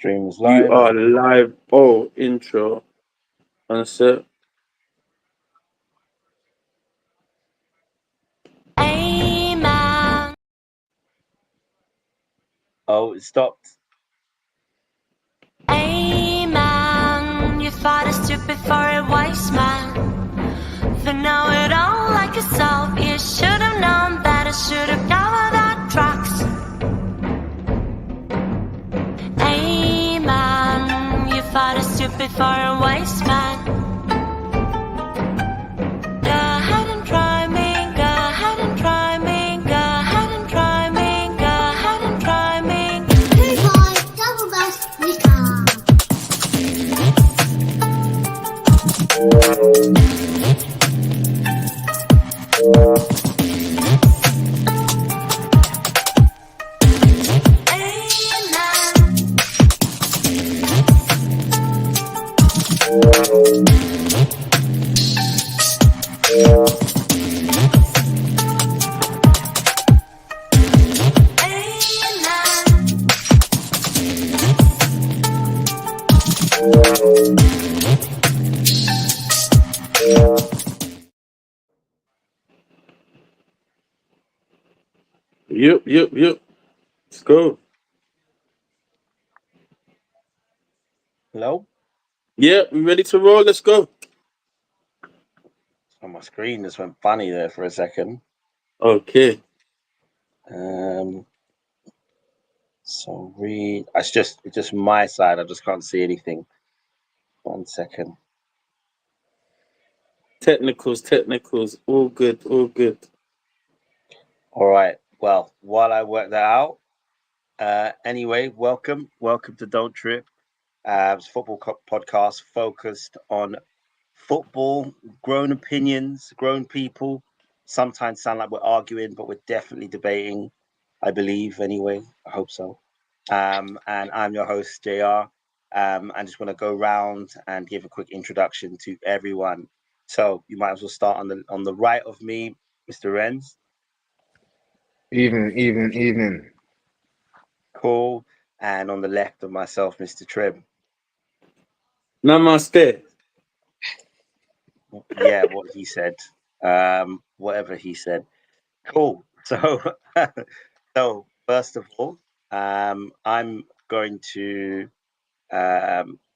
Stream is You live. are live. Oh, intro. That's it. Amen. Oh, it stopped. Amen. Your father's stupid for a wise man. For know it all like yourself. You should have known that I should have covered our tracks. Amen. Your father's stupid for a wise man. Go ahead and try me. Go ahead and try me. Go ahead and try me. Go ahead and try me. Good boy, double bass guitar. Yep. Let's go. Hello? Yeah, we ready to roll? Let's go. Oh, my screen just went funny there for a second. Okay. So read. It's just my side. I just can't see anything. 1 second. Technicals. All good. All right. Well, while I work that out, anyway, welcome to Don't Trip. It's a football podcast focused on football, grown opinions, grown people. Sometimes sound like we're arguing, but we're definitely debating. I believe, anyway. I hope so. And I'm your host, JR. I just want to go round and give a quick introduction to everyone. So you might as well start on the right of me, Mr. Renz. Evening. Cool. And on the left of myself, Mr. Trib. Namaste. Yeah, what he said. Whatever he said. Cool. So, so first of all, I'm going to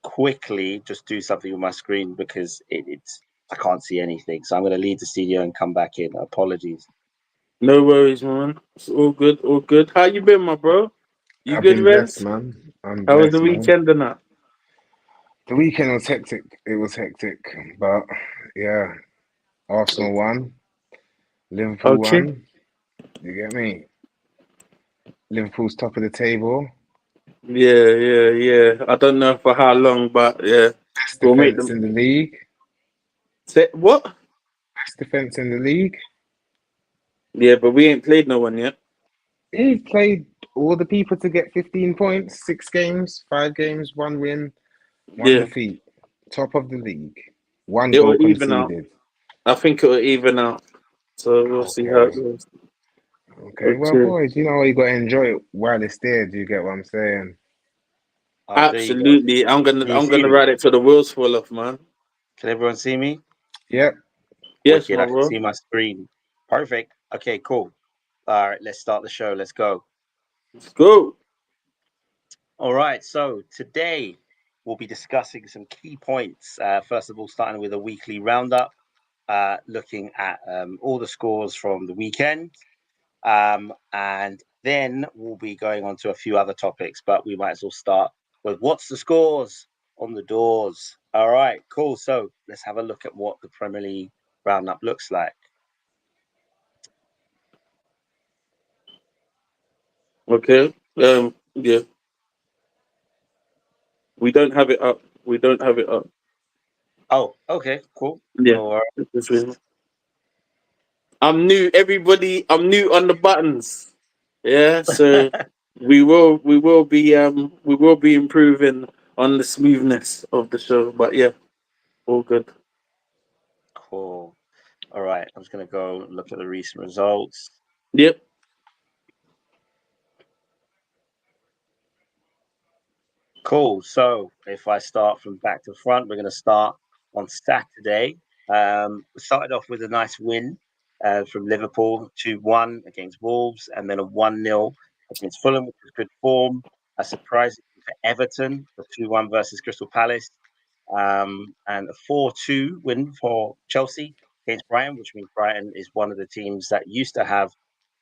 quickly just do something with my screen because it's I can't see anything. So I'm going to leave the studio and come back in. Apologies. No worries, man. It's all good. How you been, my bro? You I've good, been blessed, Renz? man. I'm How was the blessed, man. weekend and that? The weekend was hectic. It was hectic, but yeah, Arsenal won, Liverpool Okay. won. You get me? Liverpool's top of the table. Yeah. I don't know for how long, but yeah. Best We'll make defense them in the league. say what? Best defense in the league. Yeah, but we ain't played no one yet. He played all the people to get 15 points, 6 games, 5 games, 1 win, 1 Yeah. defeat. Top of the league. 1 It goal will even out. conceded. I think it will even out. So we'll see how it Okay. goes. Okay, well, Okay. boys, you know you got to enjoy it while it's there. Do you get what I'm saying? There you go. Absolutely. I'm Can you see gonna me? ride it till the wheels fall off, man. Can everyone see me? Yep. Yes, Wicked. my I can bro. see my screen. Perfect. Okay, cool. All right, let's start the show. Let's go. Let's go. All right, so today we'll be discussing some key points. First of all, starting with a weekly roundup, looking at all the scores from the weekend. And then we'll be going on to a few other topics, but we might as well start with what's the scores on the doors. All right, cool. So let's have a look at what the Premier League roundup looks like. Okay. Yeah. We don't have it up. Oh, okay, cool. Yeah. No worries. I'm new, everybody. I'm new on the buttons. Yeah, so we will be improving on the smoothness of the show. But yeah, all good. Cool. All right, I'm just going to go look at the recent results. Yep. Cool. So if I start from back to front, we're going to start on Saturday. We started off with a nice win from Liverpool, 2-1 against Wolves, and then a 1-0 against Fulham, which was good form. A surprise for Everton, the 2-1 versus Crystal Palace, and a 4-2 win for Chelsea against Brighton, which means Brighton is one of the teams that used to have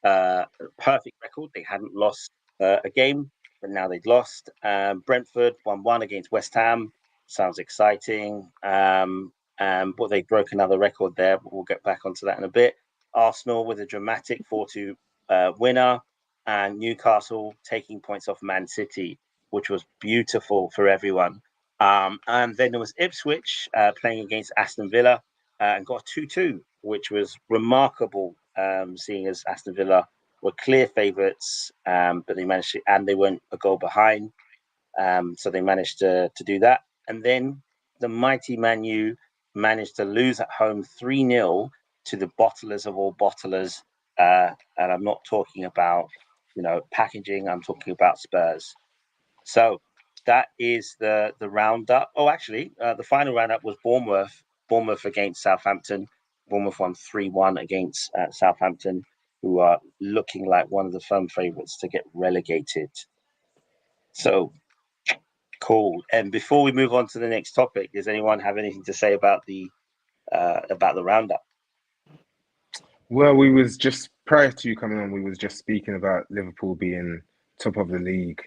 a perfect record. They hadn't lost a game, but now they've lost. Brentford 1-1 against West Ham. Sounds exciting. But they broke another record there, but we'll get back onto that in a bit. Arsenal with a dramatic 4-2 winner, and Newcastle taking points off Man City, which was beautiful for everyone. And then there was Ipswich playing against Aston Villa and got 2-2, which was remarkable, seeing as Aston Villa were clear favourites, but they managed to, and they weren't a goal behind. So they managed to do that. And then the mighty Man U managed to lose at home 3-0 to the bottlers of all bottlers. And I'm not talking about, packaging. I'm talking about Spurs. So that is the roundup. Oh, actually, the final roundup was Bournemouth against Southampton. Bournemouth won 3-1 against Southampton, who are looking like one of the firm favourites to get relegated. So cool. And before we move on to the next topic, does anyone have anything to say about the roundup? Well, we was just prior to you coming on, we was just speaking about Liverpool being top of the league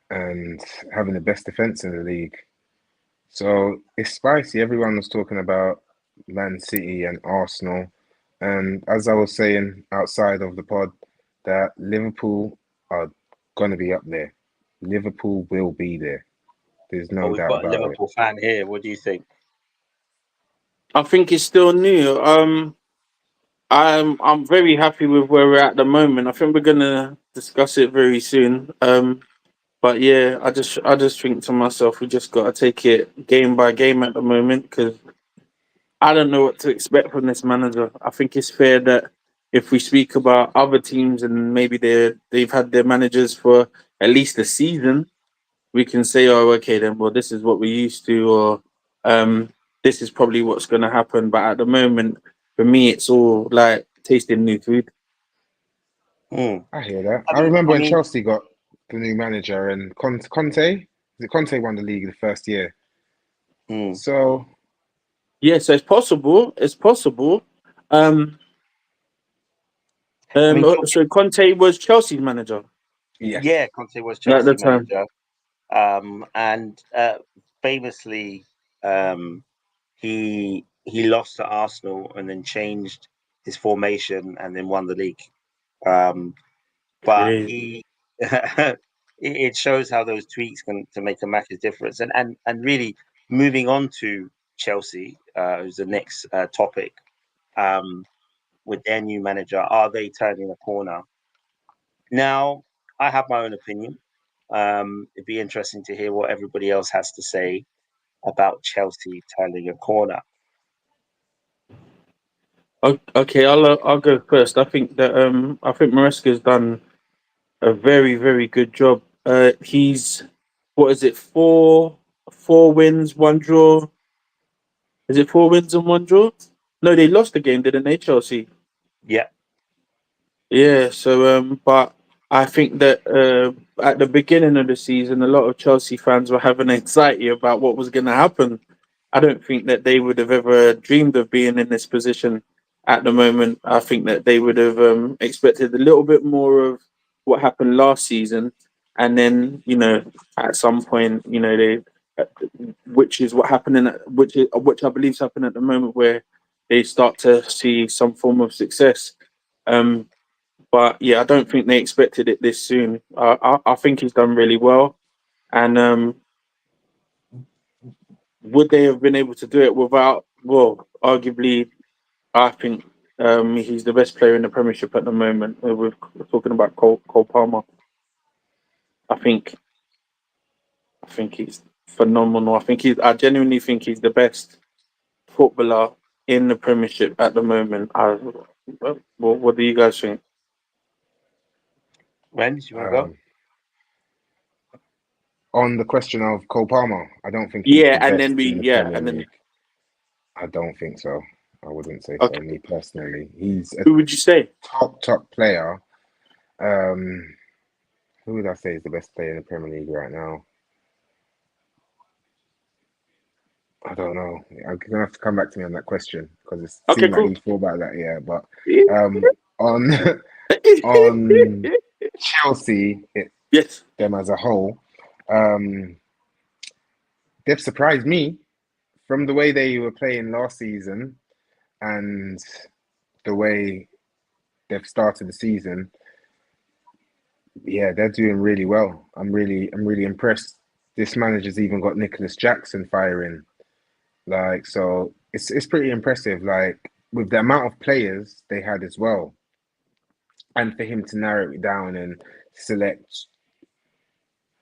and having the best defense in the league. So it's spicy. Everyone was talking about Man City and Arsenal. And as I was saying outside of the pod, that Liverpool are going to be up there. Liverpool will be there. There's no We've doubt got a about Liverpool fan here. What do you think? I think it's still new. I'm very happy with where we're at the moment. I think we're gonna discuss it very soon. But yeah, I just think to myself, we just gotta take it game by game at the moment because I don't know what to expect from this manager. I think it's fair that if we speak about other teams and maybe they've had their managers for at least a season, we can say, oh, okay, then, well, this is what we used to, or this is probably what's going to happen. But at the moment, for me, it's all like tasting new food. it. I hear that. I remember when Chelsea got the new manager and Conte won the league the first year. So yeah, so it's possible. It's possible. So Conte was Chelsea's manager. yes. Yeah, Conte was Chelsea's manager. And famously, he lost to Arsenal and then changed his formation and then won the league. But it shows how those tweaks can to make a massive difference. And really moving on to Chelsea, who's the next topic, with their new manager, are they turning a corner? Now, I have my own opinion. It'd be interesting to hear what everybody else has to say about Chelsea turning a corner. Okay, I'll go first. I think that Maresca's done a very, very good job. He's what is it, four wins, one draw? Is it 4 wins and 1 draw? No, they lost the game, didn't they, Chelsea? Yeah. Yeah, so but I think that at the beginning of the season, a lot of Chelsea fans were having anxiety about what was going to happen. I don't think that they would have ever dreamed of being in this position at the moment. I think that they would have expected a little bit more of what happened last season, and then at some point, which is what happening, which I believe is happening at the moment, where they start to see some form of success. But yeah, I don't think they expected it this soon. I think he's done really well, and would they have been able to do it without? Well, arguably, I think he's the best player in the Premiership at the moment. We're talking about Cole Palmer. I think he's phenomenal. I genuinely think he's the best footballer in the Premiership at the moment. What do you guys think? When do you want to go? On the question of Cole Palmer, I don't think he's Yeah, the and best then in the Premier League. I don't think so. I wouldn't say so. okay. Me personally, he's a Who would you say? top player. Who would I say is the best player in the Premier League right now? I don't know. I'm gonna have to come back to me on that question because it Okay, seemed like cool. you thought about that. Yeah, but on on Chelsea, Yes. them as a whole, um, they've surprised me from the way they were playing last season and the way they've started the season. Yeah, they're doing really well. I'm really impressed. This manager's even got Nicholas Jackson firing. Like, so it's pretty impressive. Like with the amount of players they had as well, and for him to narrow it down and select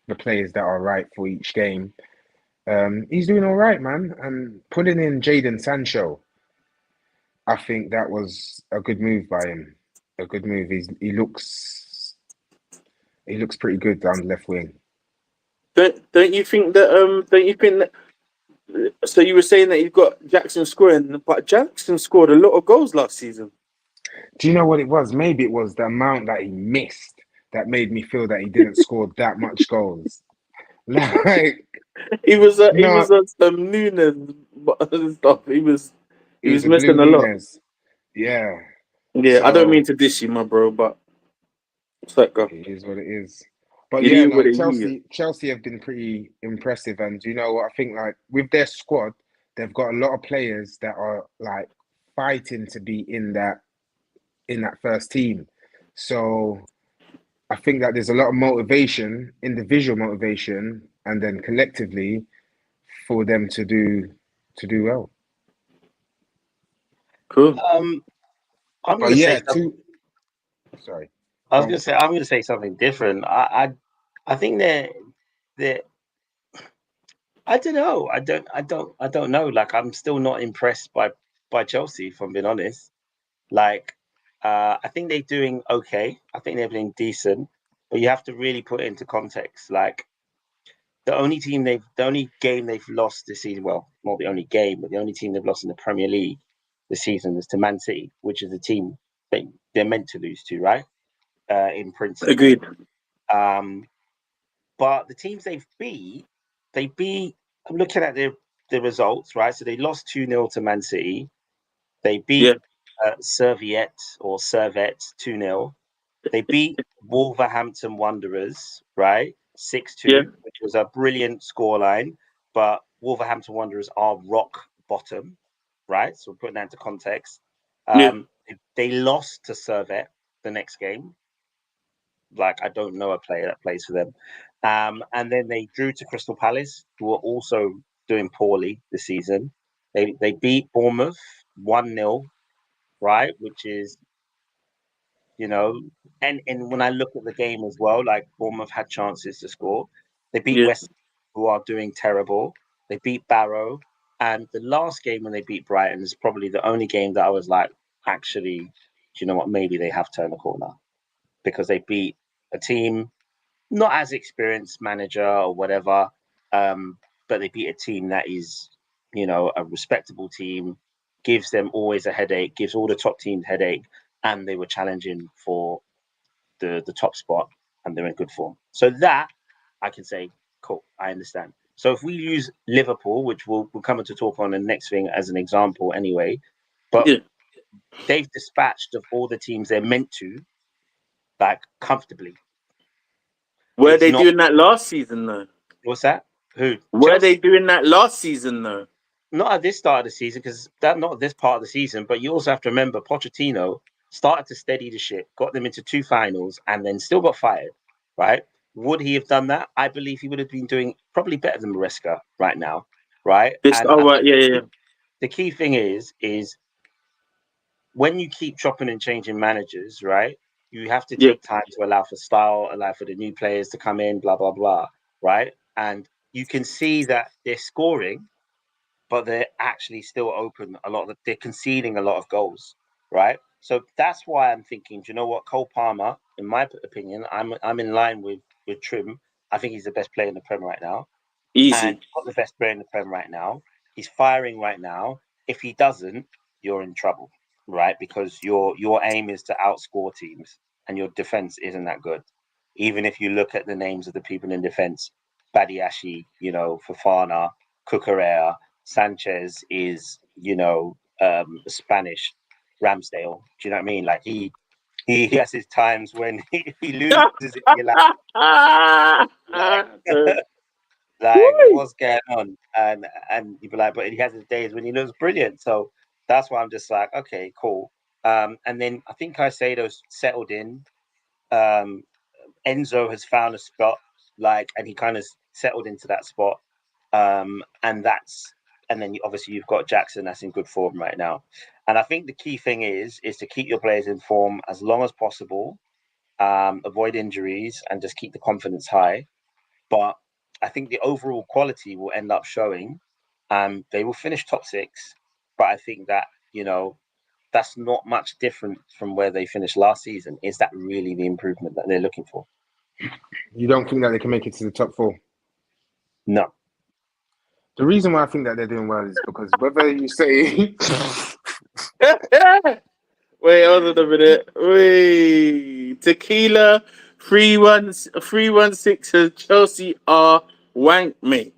the players that are right for each game. He's doing all right, man. And putting in Jadon Sancho, I think that was a good move by him. A good move. He looks pretty good down the left wing. Don't you think that don't you think that so you were saying that you've got Jackson scoring, but Jackson scored a lot of goals last season. Do you know what it was? Maybe it was the amount that he missed that made me feel that he didn't score that much goals. Like He was no, on some Nunes stuff. He was he was a blue missing a lot. Nunes. Yeah. Yeah, I don't mean So to diss you, my bro, but what's that go? it is what it is. But It yeah, is no, what it is. Chelsea have been pretty impressive, and you know what? I think like with their squad, they've got a lot of players that are like fighting to be in that first team. So I think that there's a lot of motivation, individual motivation, and then collectively for them to do well. Cool. I'm But gonna say yeah, something. sorry. I was Go on. gonna say I'm gonna say something different. I think they're I don't know. I don't know. Like I'm still not impressed by Chelsea, if I'm being honest. Like I think they're doing okay. I think they're doing decent, but you have to really put it into context. Like the only game they've lost this season, well, not the only game, but the only team they've lost in the Premier League this season is to Man City, which is a team that they're meant to lose to, right? In principle. Agreed. But the teams they beat. I'm looking at the results, right? So they lost 2-0 to Man City. They Yeah. beat Servette 2-0. They beat Wolverhampton Wanderers, right? 6-2, Yeah. which was a brilliant scoreline. But Wolverhampton Wanderers are rock bottom, right? So we're putting that into context. Yeah. They lost to Servette the next game. Like I don't know a player that plays for them. And then they drew to Crystal Palace, who are also doing poorly this season. They beat Bournemouth 1-0, right? Which is, you know, and when I look at the game as well, like Bournemouth had chances to score. They beat Yeah. West, who are doing terrible. They beat Barrow. And the last game when they beat Brighton is probably the only game that I was like, actually, do you know what? Maybe they have turned the corner because they beat a team not as experienced manager or whatever, but they beat a team that is, you know, a respectable team, gives them always a headache, gives all the top teams headache, and they were challenging for the top spot, and they're in good form. So that I can say, cool, I understand. So if we use Liverpool, which we'll come into talk on the next thing as an example anyway, but Yeah. they've dispatched of all the teams they're meant to, like comfortably. Were It's they not doing that last season though? what's that? Who? Were they doing that last season though? Not at this start of the season, because that not this part of the season, but you also have to remember Pochettino started to steady the ship, got them into 2 finals, and then still got fired, right? Would he have done that? I believe he would have been doing probably better than Maresca right now, right? This And oh I right, think yeah. the key thing is when you keep chopping and changing managers, right? You have to Yeah. take time to allow for style, allow for the new players to come in, blah blah blah, right? And you can see that they're scoring, but they're actually still open a lot. They're conceding a lot of goals, right? So that's why I'm thinking, do you know what, Cole Palmer, in my opinion, I'm in line with Trim. I think he's the best player in the Prem right now. Easy. And not the best player in the Prem right now. He's firing right now. If he doesn't, you're in trouble, right? Because your aim is to outscore teams, and your defense isn't that good. Even if you look at the names of the people in defense, Badiashi, Fofana, Cucurella, Sanchez is, Spanish Ramsdale. Do you know what I mean? Like he has his times when he loses it. You're like, what's going on? And you'd be like, but he has his days when he looks brilliant. So that's why I'm just like, okay, cool. And then I think Caicedo's settled in. Enzo has found a spot, and he kind of settled into that spot. And then obviously you've got Jackson that's in good form right now. And I think the key thing is to keep your players in form as long as possible, avoid injuries, and just keep the confidence high. But I think the overall quality will end up showing. They will finish top 6, but I think that, that's not much different from where they finished last season. Is that really the improvement that they're looking for? You don't think that they can make it to the top 4? No. The reason why I think that they're doing well is because whether you say... Wait, hold on a minute. Wait. Tequila 316 says Chelsea are wank me.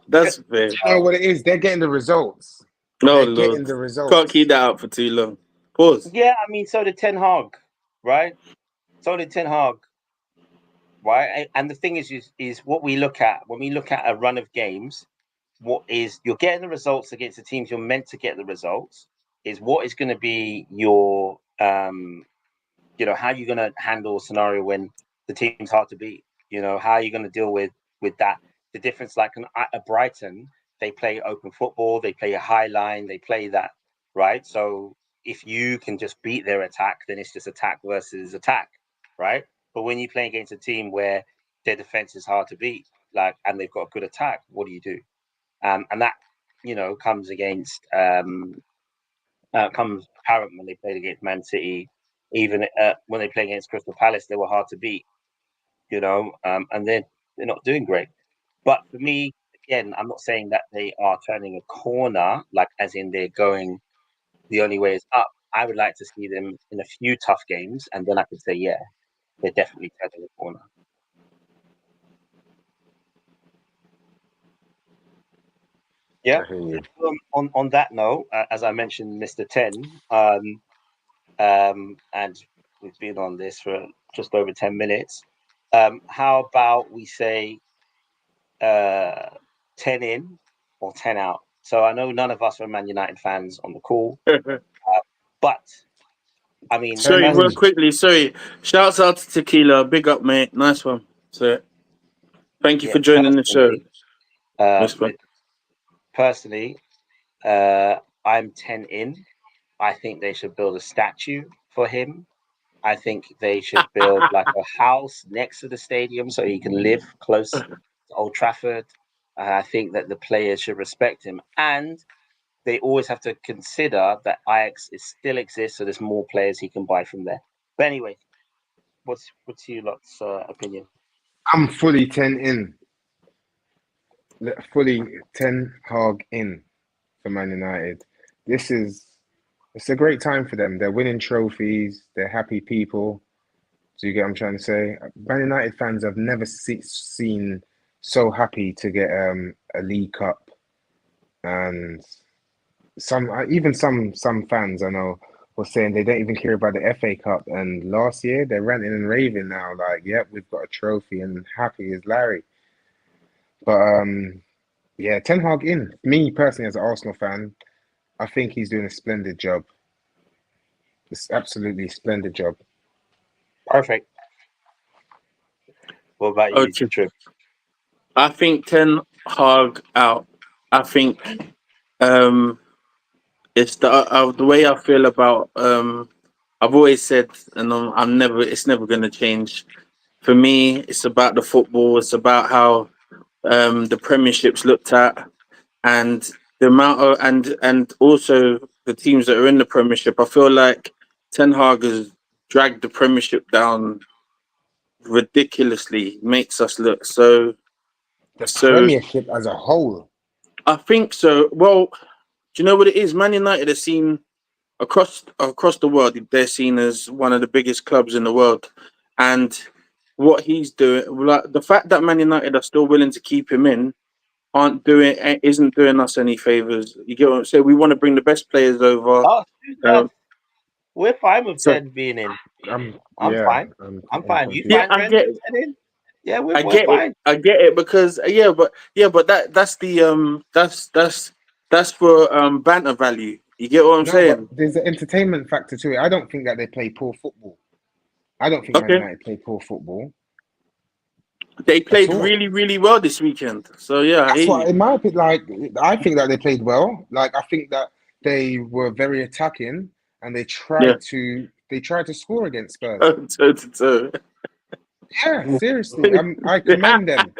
That's fair. You know what it is? They're getting the results. No, They're Lord. getting the results. Can't keep that out for too long. Pause. Yeah, I mean, so did Ten Hag, right? So did Ten Hag, right? And the thing is what we look at when we look at a run of games. What is you're getting the results against the teams you're meant to get the results? Is what is going to be your how you're going to handle a scenario when the team's hard to beat. How are you going to deal with that? The difference, like a Brighton, they play open football, they play a high line, they play that, right? So if you can just beat their attack, then it's just attack versus attack, right? But when you play against a team where their defense is hard to beat, and they've got a good attack, what do you do? And that, comes against comes apparent when they played against Man City. Even when they play against Crystal Palace, they were hard to beat, and they're not doing great. But for me, again, I'm not saying that they are turning a corner, as in they're going, the only way is up. I would like to see them in a few tough games, and then I could say, yeah, they're definitely turning a corner. Yeah. On that note, as I mentioned, Mr. 10, and we've been on this for just over 10 minutes. How about we say 10 in or 10 out? So I know none of us are Man United fans on the call, but I mean, sorry, real quickly. Sorry, shouts out to Tequila. Big up, mate. Nice one. So, thank you for joining the show. Personally, I'm 10 in. I think they should build a statue for him. I think they should build like a house next to the stadium so he can live close to Old Trafford. I think that the players should respect him, and they always have to consider that Ajax still exists, so there's more players he can buy from there. But anyway, what's your lot's opinion? I'm fully 10 in. Fully 10 Hag in for Man United. It's a great time for them. They're winning trophies. They're happy people. Do you get what I'm trying to say? Man United fans have never seen so happy to get a League Cup, and some fans I know were saying they don't even care about the FA Cup. And last year they're ranting and raving now, like, yep, we've got a trophy and happy as Larry. But yeah, Ten Hag in. Me personally, as an Arsenal fan, I think he's doing a splendid job. It's absolutely splendid job. Perfect. What about you, Trip? I think Ten Hag out. I think it's the way I feel about. I've always said, and it's never going to change. For me, it's about the football. It's about how the Premiership's looked at, and the amount of and also the teams that are in the Premiership. I feel like Ten Hag has dragged the Premiership down ridiculously, makes us look so. The So Premiership as a whole. I think so. Well, do you know what it is? Man United are seen across the world. They're seen as one of the biggest clubs in the world, and what he's doing, like the fact that Man United are still willing to keep him in, isn't doing us any favors. You get what I'm saying? We want to bring the best players over. Oh, we're fine with So 10 being in. I'm Yeah, fine. I'm fine. You confused. yeah, fine, I Ren, get with 10 in? Yeah, we're I get fine. it. I get it because but that's the that's for banter value. You get what I'm No, saying? but there's an entertainment factor to it. I don't think that they play poor football. I don't think Man Okay. United play poor football They at played all. really, really well this weekend. So yeah, I That's hear what, you. in my opinion, like, I think that they played well. Like, I think that they were very attacking and they Yeah. tried to score against Spurs. Toe to toe. Yeah, seriously. I commend them.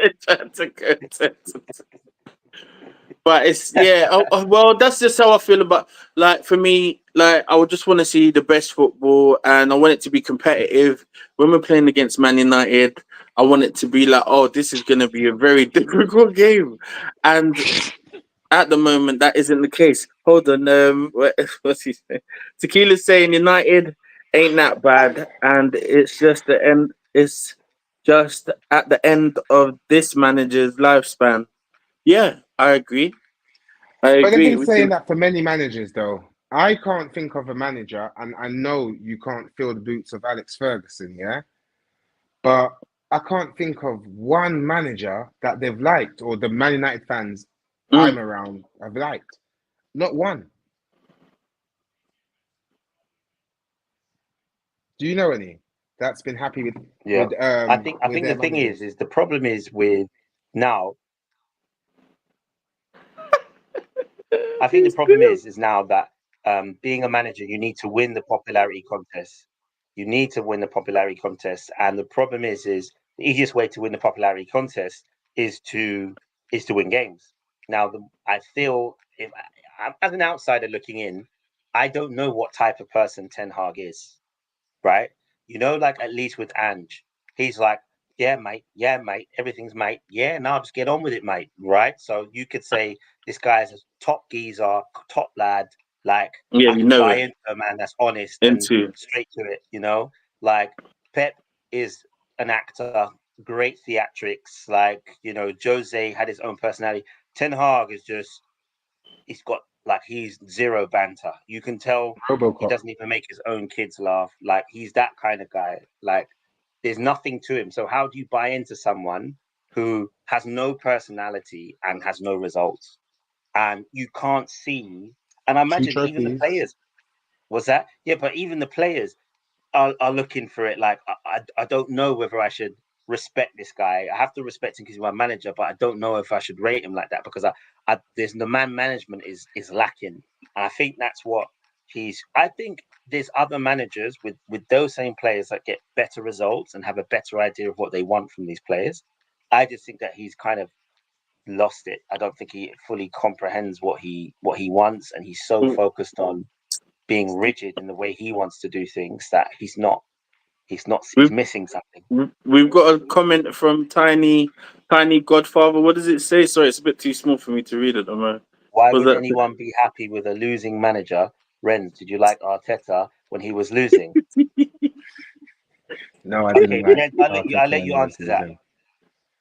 But it's well, that's just how I feel about, like, for me, like I would just want to see the best football and I want it to be competitive. When we're playing against Man United, I want it to be like, oh, this is gonna be a very difficult game. And at the moment that isn't the case. Hold on, what's he saying? Tequila's saying United ain't that bad, and it's just the end. It's just at the end of this manager's lifespan. Yeah, I agree. I But they've agree been with saying you. that for many managers, though. I can't think of a manager, and I know you can't fill the boots of Alex Ferguson, yeah? But I can't think of one manager that they've liked or the Man United fans I'm Mm. around have liked. Not one. Do you know any that's been happy with Yeah. I think with the their thing managers? is the problem is with now. I think the problem is now that being a manager, you need to win the popularity contest. You need to win the popularity contest, and the problem is the easiest way to win the popularity contest is to win games. Now, I feel if as an outsider looking in, I don't know what type of person Ten Hag is, right? You know, like at least with Ange, he's like, yeah, mate, everything's mate. Yeah, now just get on with it, mate. Right? So you could say this guy's a top geezer, top lad. Like Yeah, I you can know buy it. into a man that's honest and Into straight to it. You know, like Pep is an actor, great theatrics. Like Jose had his own personality. Ten Hag is just he's got like he's zero banter. You can tell he Robocop. doesn't even make his own kids laugh. Like he's that kind of guy. Like there's nothing to him. So how do you buy into someone who has no personality and has no results? And you can't see. And I Two imagine even the trophies. players was that. Yeah, but even the players are looking for it. Like I don't know whether I should respect this guy. I have to respect him because he's my manager, but I don't know if I should rate him like that because there's the man management is lacking, and I think that's what he's. I think there's other managers with those same players that get better results and have a better idea of what they want from these players. I just think that he's kind of lost it. I don't think he fully comprehends what he wants, and he's so focused on being rigid in the way he wants to do things that he's missing something. we've got a comment from Tiny Godfather. What does it say? Sorry, it's a bit too small for me to read at the moment. Why Was would that anyone be happy with a losing manager? Renz, did you like Arteta when he was losing? No, I Okay, didn't like Renz, I'll Arteta let when you he was answer that. losing.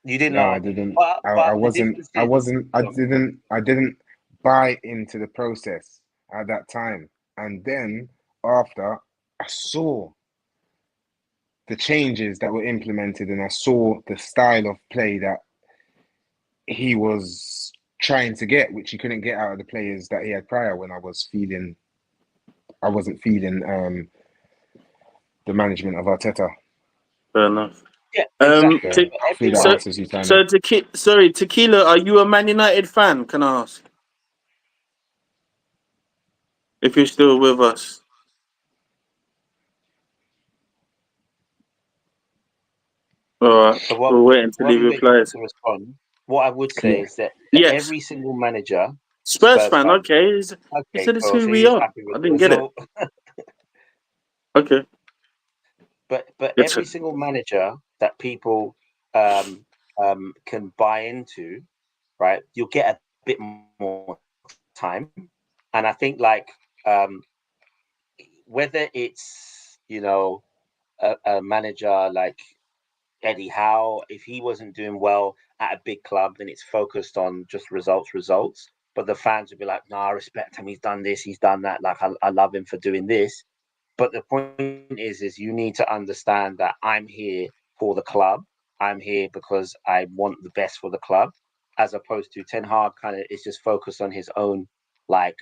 You didn't No, I like it. didn't. I But the wasn't. difference I is, wasn't. I didn't buy into the process at that time. And then after, I saw the changes that were implemented, and I saw the style of play that he was trying to get, which he couldn't get out of the players that he had prior. When I wasn't feeling the management of Arteta. fair enough? yeah, exactly. So But hopefully that So, everyone, answers you, Tiny. Tequila, are you a Man United fan? Can I ask if you're still with us? All right, so we'll wait until he while we wait for him replies. to respond, what I would say Yeah. is that Yes, every single manager, Spurs Spurs fan. fan. Okay, he Okay, said it's cool. who So we he's are. happy with I the didn't get it. result. Okay, But it's every single manager that people can buy into, right, you'll get a bit more time. And I think like whether it's a manager like Eddie Howe, if he wasn't doing well at a big club, then it's focused on just results. But the fans would be like, "No, I respect him. He's done this. He's done that. Like, I love him for doing this." But the point is you need to understand that I'm here for the club. I'm here because I want the best for the club, as opposed to Ten Hag kind of is just focused on his own, like,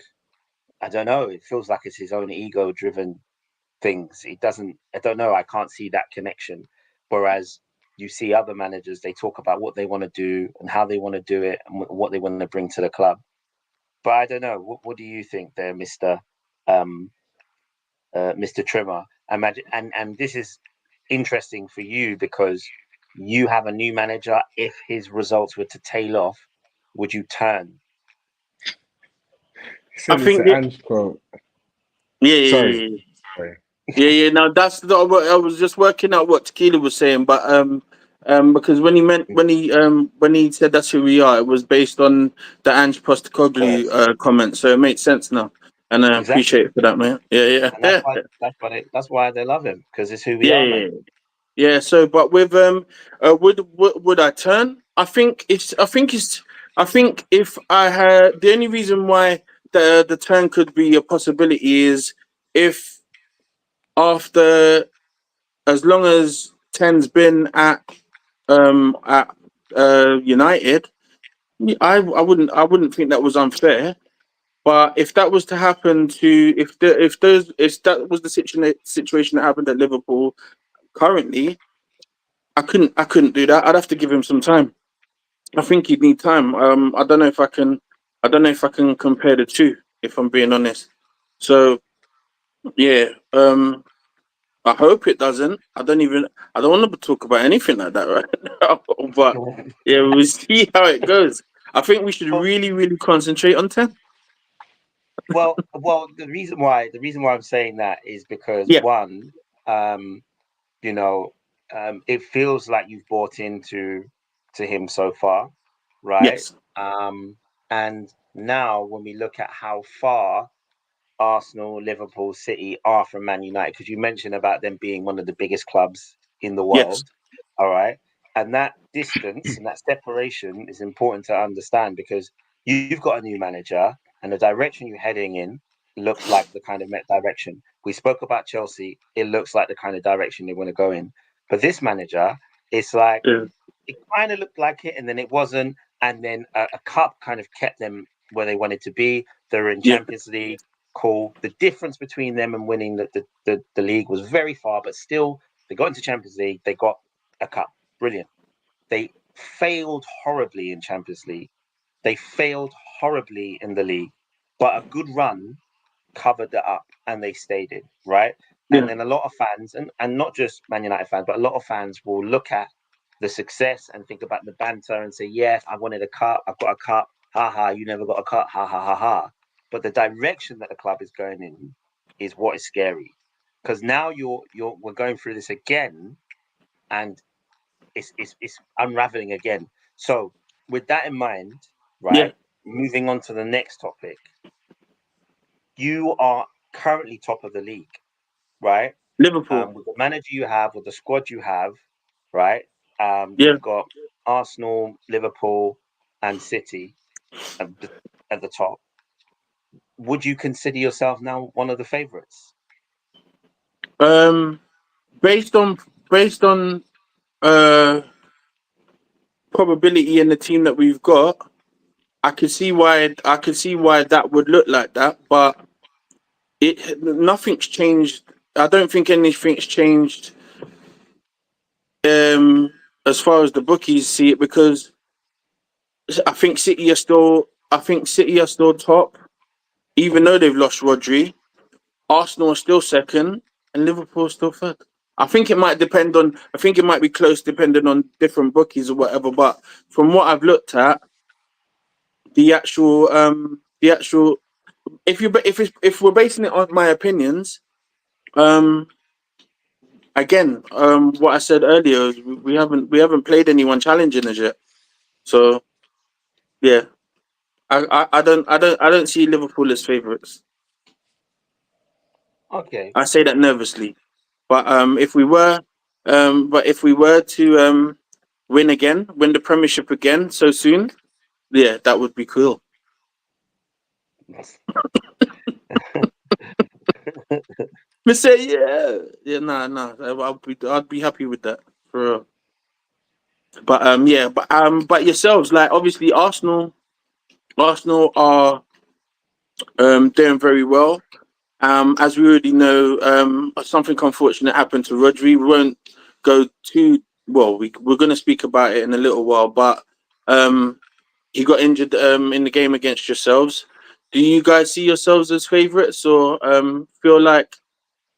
I don't know. It feels like it's his own ego-driven things. It doesn't. I don't know. I can't see that connection. Whereas you see other managers, they talk about what they want to do and how they want to do it and what they want to bring to the club. But I don't know. What do you think there, Mr. Mr. Trimmer? Imagine, and this is interesting for you because you have a new manager. If his results were to tail off, would you turn? I think Ange quote. Sorry. Yeah. No, that's I was just working out what Tequila was saying, but because when he said that's who we are, it was based on the Ange Postecoglou comment, so it makes sense now, and I appreciate it for that, man. Yeah. And that's why they love him, because it's who we are, man. Yeah. So, but with would I turn? I think if I had, the only reason why the turn could be a possibility is if after, as long as Ten's been at United, I wouldn't think that was unfair. But if that was to happen to if that was the situation that happened at Liverpool currently, I couldn't do that. I'd have to give him some time. I think he'd need time. I don't know if I can compare the two, if I'm being honest. So yeah. I hope it doesn't. I don't want to talk about anything like that right now. But yeah, we'll see how it goes. I think we should really concentrate on 10. Well, the reason why I'm saying that is because one, it feels like you've bought into him so far, right? Yes. And now when we look at how far Arsenal, Liverpool, City are from Man United, because you mentioned about them being one of the biggest clubs in the world. Yes. All right. And that distance and that separation is important to understand, because you've got a new manager and the direction you're heading in looks like the kind of direction. We spoke about Chelsea. It looks like the kind of direction they want to go in. But this manager, it's like, it kind of looked like it and then it wasn't. And then a cup kind of kept them where they wanted to be. They're in Champions League. Cool. The difference between them and winning the league was very far, but still they got into Champions League. They got a cup. Brilliant. They failed horribly in Champions League. They failed horribly in the league, but a good run covered it up and they stayed in, right? Yeah. And then a lot of fans, and not just Man United fans, but a lot of fans will look at the success and think about the banter and say, yes, I wanted a cup. I've got a cup. Ha ha, you never got a cup. Ha ha ha ha. But the direction that the club is going in is what is scary, because now we're going through this again, and it's unraveling again. So with that in mind, right, moving on to the next topic, you are currently top of the league, right? Liverpool. With the manager you have, with the squad you have, right? You've got Arsenal, Liverpool, and City at the top. Would you consider yourself now one of the favourites? Based on probability in the team that we've got, I could see why that would look like that, but nothing's changed. I don't think anything's changed as far as the bookies see it, because I think City are still top, even though they've lost Rodri. Arsenal are still second, and Liverpool still third. I think it might be close depending on different bookies or whatever. But from what I've looked at, the actual if we're basing it on my opinions, again, what I said earlier is we haven't played anyone challenging us yet. So yeah, I don't see Liverpool as favourites. Okay. I say that nervously, but if we were to win the Premiership again so soon, yeah, that would be cool. Me say yeah, nah. I'd be happy with that for real. But but yourselves, like obviously Arsenal are doing very well. As we already know, something unfortunate happened to Rodri. We won't go too well. We're going to speak about it in a little while, but he got injured in the game against yourselves. Do you guys see yourselves as favourites, or feel like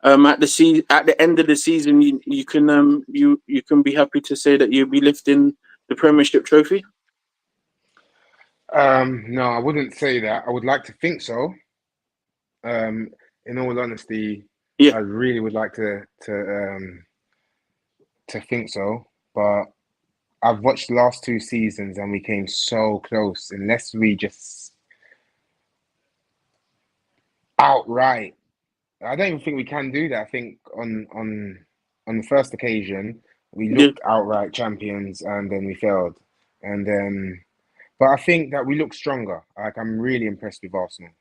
at the end of the season you can be happy to say that you'll be lifting the Premiership trophy? No, I wouldn't say that. I would like to think so. In all honesty, Yeah, I really would like to think so, but I've watched the last two seasons and we came so close. Unless we just outright, I don't even think we can do that. I think on the first occasion we yeah, looked outright champions and then we failed, and but I think that we look stronger. Like I'm really impressed with Arsenal.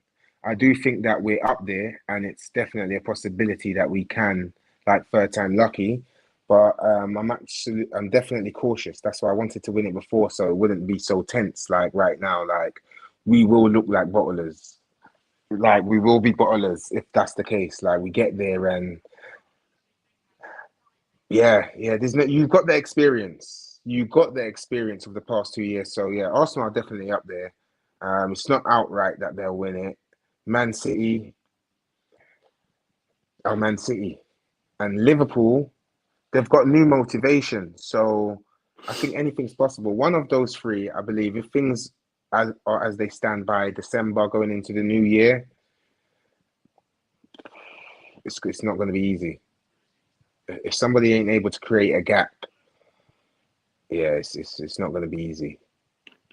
I do think that we're up there, and it's definitely a possibility that we can, like third time lucky. But I'm definitely cautious. That's why I wanted to win it before, so it wouldn't be so tense. Like right now, like we will look like bottlers. Like we will be bottlers if that's the case. Like we get there and yeah. There's no. You've got the experience. You got the experience of the past 2 years. So yeah, Arsenal are definitely up there. It's not outright that they'll win it. Man City, Man City, and Liverpool. They've got new motivation. So I think anything's possible. One of those three, I believe, if things as they stand by December going into the new year, it's not going to be easy. If somebody ain't able to create a gap, yeah, it's not going to be easy.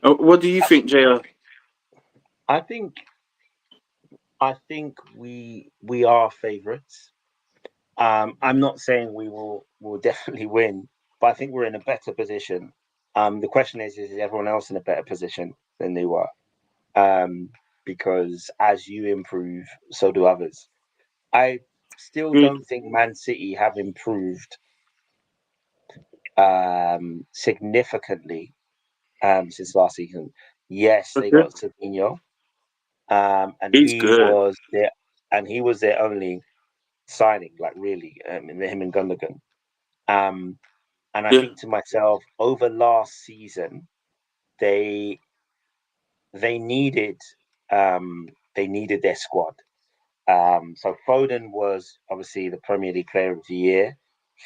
what do you think, JR? I think we are favourites. I'm not saying will definitely win, but I think we're in a better position. The question is everyone else in a better position than they were? Because as you improve, so do others. I still Mm, don't think Man City have improved significantly since last season. Yes, they okay, got Sabino, and he's good. he was their only signing, like really, in him and Gundogan. Um, and I Yeah, think to myself, over last season, they they needed they needed their squad. So Foden was obviously the Premier League Player of the Year.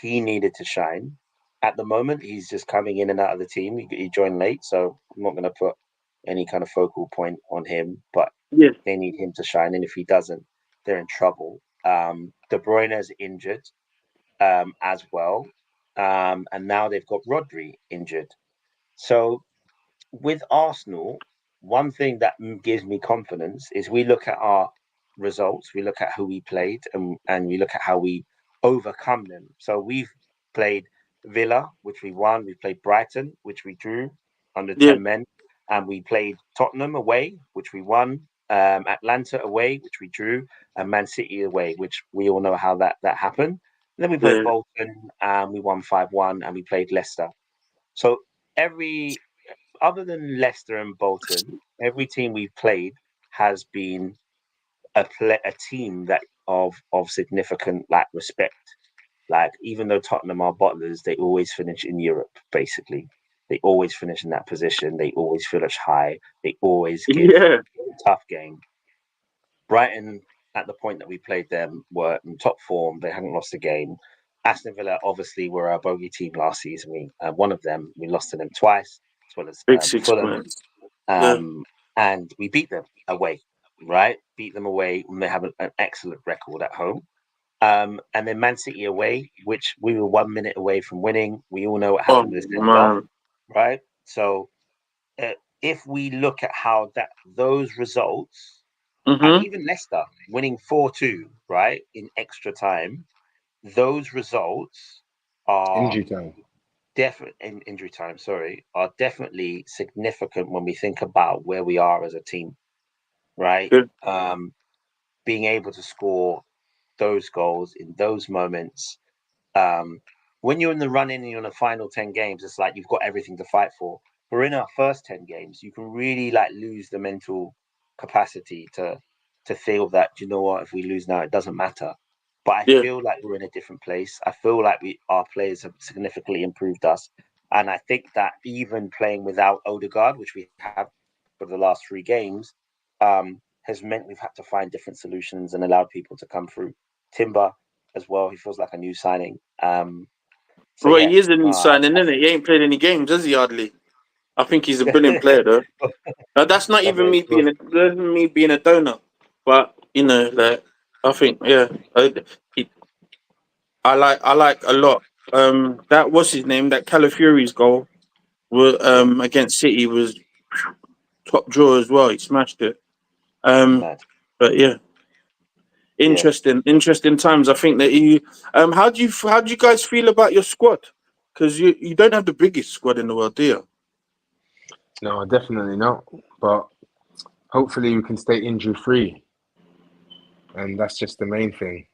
He needed to shine. At the moment, he's just coming in and out of the team. He joined late, so I'm not going to put any kind of focal point on him. But yeah, they need him to shine, and if he doesn't, they're in trouble. De Bruyne is injured as well, and now they've got Rodri injured. So with Arsenal, one thing that gives me confidence is we look at our results, we look at who we played, and we look at how we overcome them. So we've played Villa, which we won. We played Brighton, which we drew under yeah, 10 men. And we played Tottenham away, which we won. Atlanta away, which we drew. And Man City away, which we all know how that happened. And then we played yeah, Bolton, and we won 5-1, and we played Leicester. So every other than Leicester and Bolton, every team we've played has been a team that of significant like respect. Like even though Tottenham are bottlers, they always finish in Europe. Basically, they always finish in that position. They always finish high. They always give yeah. a tough game. Brighton, at the point that we played them, were in top form. They hadn't lost a game. Aston Villa obviously were our bogey team last season. We one of them we lost to them twice, as well as Big six Fulham, points. Yeah, and we beat them away. Right, beat them away, and they have an excellent record at home. And then Man City away, which we were 1 minute away from winning. We all know what Oh happened with the send off, man. right? So if we look at how those results, and Mm-hmm. even Leicester winning 4-2, right, in extra time, those results are Injury time. definitely in injury time. Sorry, are definitely significant when we think about where we are as a team, right? Good. Being able to score those goals in those moments. When you're in the running and you're in the final 10 games, it's like you've got everything to fight for. But in our first 10 games, you can really like lose the mental capacity to feel that, you know what, if we lose now, it doesn't matter. But I Yeah. feel like we're in a different place. I feel like our players have significantly improved us. And I think that even playing without Odegaard, which we have for the last 3 games, has meant we've had to find different solutions and allowed people to come through. Timber as well, he feels like a new signing. So Well, yeah, he is a new no, signing, isn't it? He ain't played any games, has he? Hardly. I think he's a brilliant player, though. That's not even me being a donor, but you know, like I think, yeah, he, I like a lot. That what's his name? That Calafiori's goal was against City was top draw as well. He smashed it. Um, mad. but yeah, Yeah, interesting times. I think that you. How do you guys feel about your squad? Because you don't have the biggest squad in the world, do you? No, definitely not. But hopefully we can stay injury free, and that's just the main thing.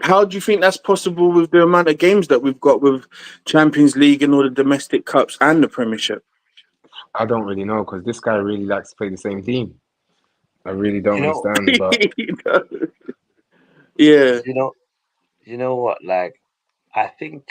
How do you think that's possible with the amount of games that we've got with Champions League and all the domestic cups and the Premiership? I don't really know because this guy really likes to play the same team. I really don't you know, understand, but Yeah, you know, you know what? Like, I think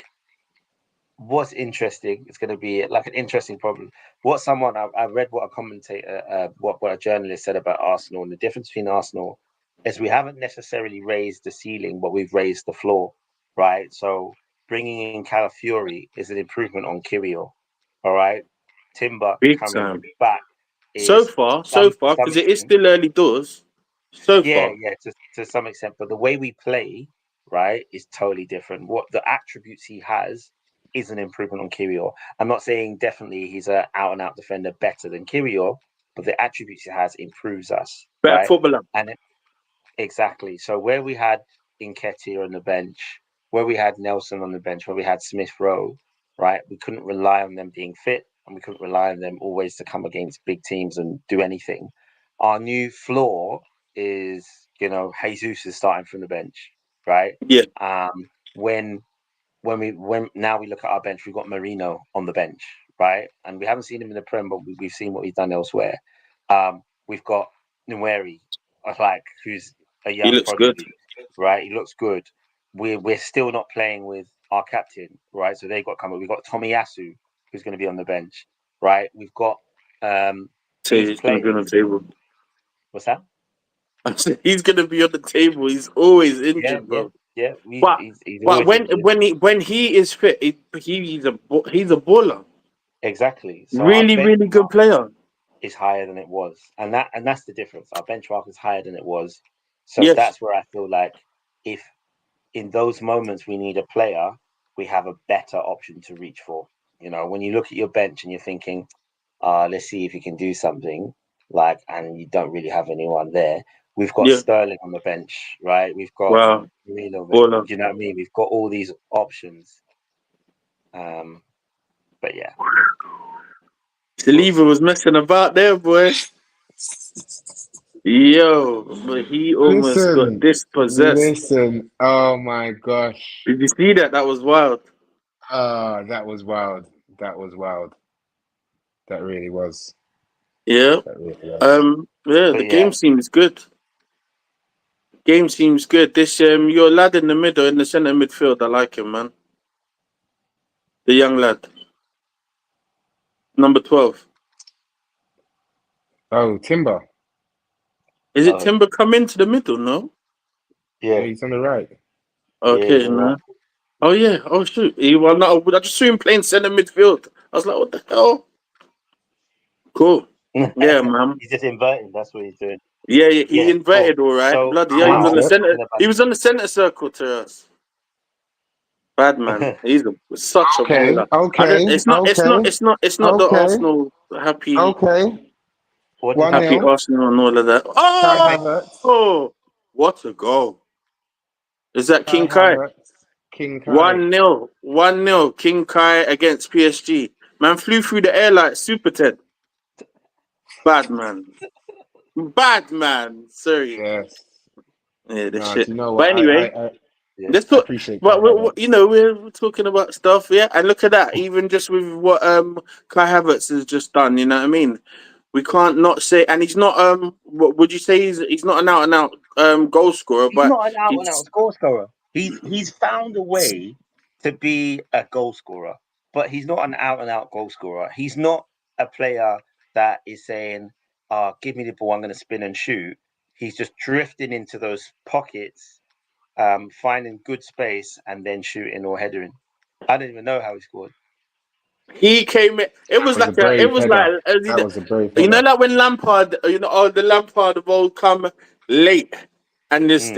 what's interesting is going to be like an interesting problem. What someone I read what a commentator, what a journalist said about Arsenal, and the difference between Arsenal is we haven't necessarily raised the ceiling, but we've raised the floor, right? So bringing in Calafiori is an improvement on Kirill, all right. Timber big coming time. back So is far, some to some because it is extent. still early doors. So Yeah, far, yeah, to some extent, but the way we play, right, is totally different. What the attributes he has is an improvement on Kirill. I'm not saying definitely he's a out and out defender better than Kirill, but the attributes he has improves us, better right? footballer. And exactly. So where we had Nketiah on the bench, where we had Nelson on the bench, where we had Smith Rowe, right? We couldn't rely on them being fit, and we couldn't rely on them always to come against big teams and do anything. Our new floor is, Jesus is starting from the bench, right? Yeah, Um, when when now we look at our bench, we've got Marino on the bench, right? And we haven't seen him in the Prem, but we've seen what he's done elsewhere. We've got Nweri, like who's a he young looks good. prodigy, right? He looks good. We're still not playing with our captain, right? So they've got coming. We've got Tomiyasu, who's going to be on the bench, right? We've got So these he's going to be on players. the table. What's that? I said he's going to be on the table. He's always Yeah, injured, yeah, bro. yeah. But He's but always injured. when he is fit, he's a baller. Exactly. So our Really, really good benchmark player. is higher than it was, and that's the difference. Our benchmark is higher than it was, so Yes. that's where I feel like if in those moments we need a player, we have a better option to reach for. When you look at your bench and you're thinking, let's see if you can do something, like, and you don't really have anyone there. We've got Yeah. Sterling on the bench, right? We've got Wow. Do Baller. you know what I mean? We've got all these options. But yeah, we'll Saliba see. was messing about there, boy. Yo, but he almost got listen, dispossessed. listen. Oh my gosh. Did you see that? That was wild. That was wild. That was wild. That really was. Yeah. That really was. Yeah, But the yeah, game seems good. Game seems good. This your lad in the middle, in the centre midfield, I like him, man. The young lad. Number 12. Oh, Timber. Is it uh, Timber come into the middle? No? Yeah, yeah, he's on the right. yeah. He's Okay, all right. no. Oh yeah. Oh shoot. Well, no, I just saw him playing centre midfield. I was like, what the hell? Cool. Yeah, man. He's just inverting. That's what he's doing. Yeah, he Yeah, inverted cool. all right. So Bloody hell, he was now on the Mindset. center. talking He was on the center circle to us. Bad man. about He's such a Okay, baller. I don't. okay, It's not. It's not. okay, It's not. It's not the okay, Arsenal happy okay. what did he 1-0. do? Arsenal and all of that. Kai Kai, Havertz. Oh, what a goal! Is that Kai King Kai? Havertz. King Kai. 1-0. 1-0. King Kai against PSG. Man flew through the air like Super Ted. Bad man. Bad man. Sorry. Yes. Yeah, the No, shit. do you know what? But anyway, yeah. let's I talk. appreciate Kai But Havertz. we're talking about stuff, yeah. And look at that. Even just with what Kai Havertz has just done, you know what I mean? We can't not say, and he's not. What would you say? He's not an out and out goal scorer, He's but not an out and out he's goal scorer. He's found a way to be a goal scorer, but he's not an out and out goal scorer. He's not a player that is saying, give me the ball, I'm going to spin and shoot." He's just drifting into those pockets, finding good space, and then shooting or headering. I don't even know how he scored. he came in. It was That was a like a. It brave was header. like That was a brave you know, header. like when Lampard, the Lampard of old come late and just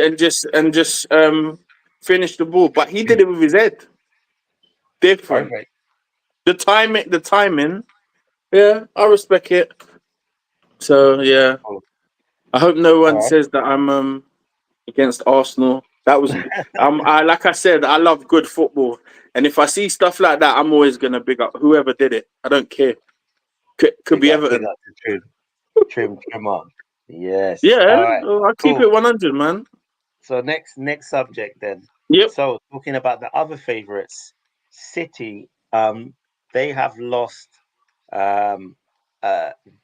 finish the ball, but he did it with his head. Different. Okay. The timing. Yeah, I respect it. So yeah, Cool. I hope no All one right. says that I'm against Arsenal. That was I like I said, I love good football, and if I see stuff like that, I'm always gonna big up whoever did it. I don't care. Could be Big Everton. up to Trim on. Yes. Yeah, All right. I'll keep Cool. it 100, man. So next subject then. Yep. So talking about the other favourites, City, they have lost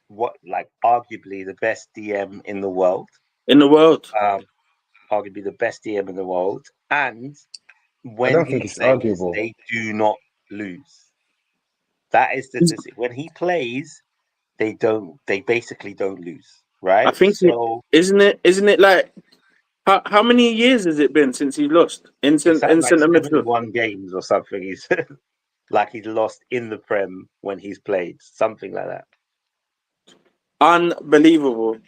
what like arguably the best DM in the world. In the world. Arguably the best DM in the world. And I when don't he think it's plays, arguable. they do not lose. That is the when he plays, they basically don't lose. Right? I think So isn't it like how many years has it been since he lost in it's something like centre midfield? 71 games or something. He's like he's lost in the Prem when he's played, something like that. Unbelievable.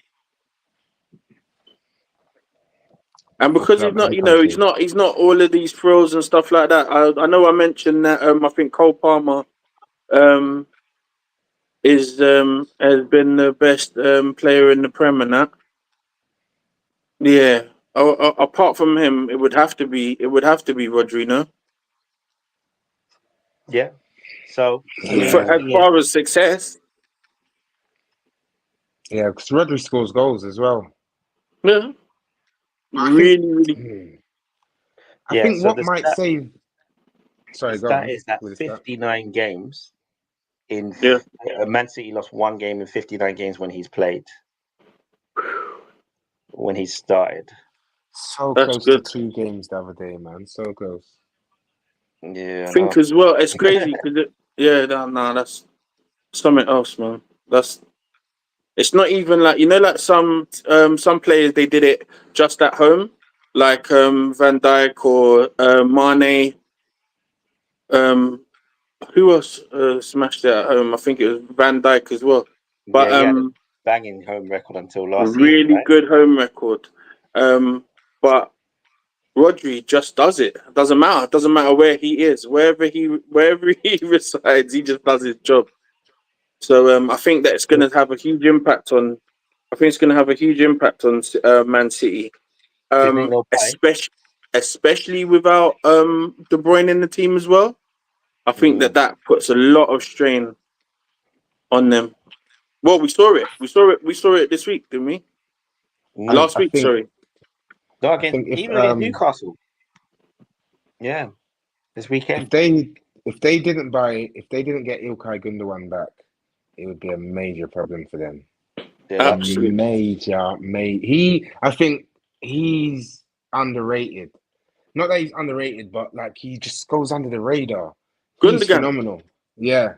And What because he's club not, and country? he's not all of these thrills and stuff like that. I know I mentioned that I think Cole Palmer is has been the best player in the Prem and that. Yeah. Apart from him, it would have to be Rodri, no? Yeah. So I mean, Yeah. As far as success, Yeah, because Rodri scores goals as well. yeah, really. I think what might save. Sorry, go on. That is that With the stat. 59 games in Yeah. Man City lost one game in 59 games when he's played. When he started. So That's close good. to 2 games the other day, man. So close. Yeah. I think as well, it's crazy because that's something else, man. It's not even like like some players they did it just at home, like Van Dijk or Mane. Who else smashed it at home? I think it was Van Dijk as well. But he had a banging home record until last season, really right? good home record. But Rodri just does it. Doesn't matter. Doesn't matter where he is, wherever he resides, he just does his job. So I think that it's going to have a huge impact on. I think it's going to have a huge impact on Man City, Do you think they'll play? especially without De Bruyne in the team as well. I think that puts a lot of strain on them. Well, we saw it. We saw it this week, didn't we? Last week, sorry. No, against Newcastle. Yeah, this weekend. If they didn't get Ilkay Gundogan back, it would be a major problem for them. Yeah, Absolutely. I think he's underrated. Not that he's underrated, but like he just goes under the radar. He's Gundogan. phenomenal. Yeah.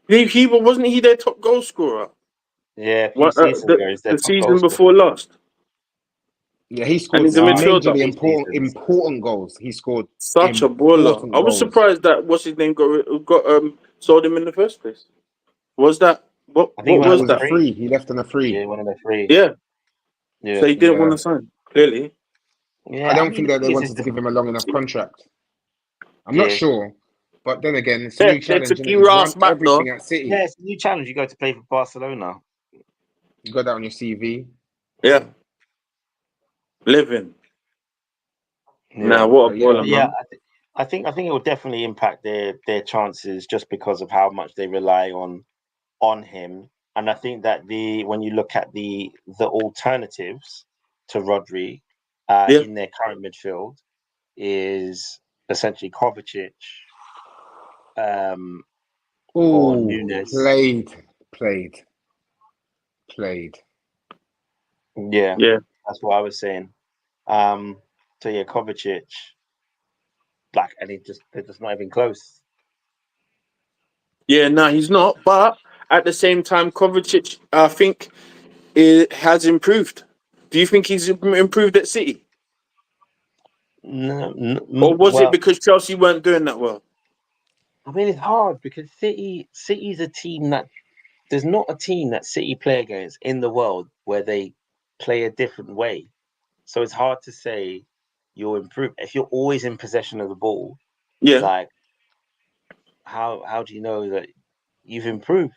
He wasn't he their top goal scorer? Yeah, the season before last. Yeah, he scored majorly important goals. He scored such a baller. I was surprised that what's his name got sold him in the first place. Was that what? I think what was that? Free. He left on a free. Yeah, one of the free. Yeah, Yeah. So he didn't Yeah. want to sign. Clearly, Yeah, I don't mean, think the that they thing is, wanted to give him a long enough contract. I'm Yeah. not sure, but then again, it's a yeah, new they challenge, took and you he's ass won back though. everything at City. Yeah, it's a new challenge. You go to play for Barcelona. You got that on your CV. Yeah, living. Yeah. Now what a But yeah, baller, Yeah, man. I think it will definitely impact their chances just because of how much they rely on him. And I think that when you look at the alternatives to Rodri Yeah, in their current midfield is essentially Kovacic or oh, Nunes. played. Yeah, yeah, that's what I was saying. So yeah, Kovacic, and they're just not even close. yeah. No, he's not. But at the same time, Kovacic, I think, it has improved. Do you think he's improved at City, No, or was it well, because Chelsea weren't doing that well? I mean it's hard because City's a team that there's not a team that City play against in the world where they play a different way. So it's hard to say you'll improve if you're always in possession of the ball. Yeah, Like, how do you know that you've improved?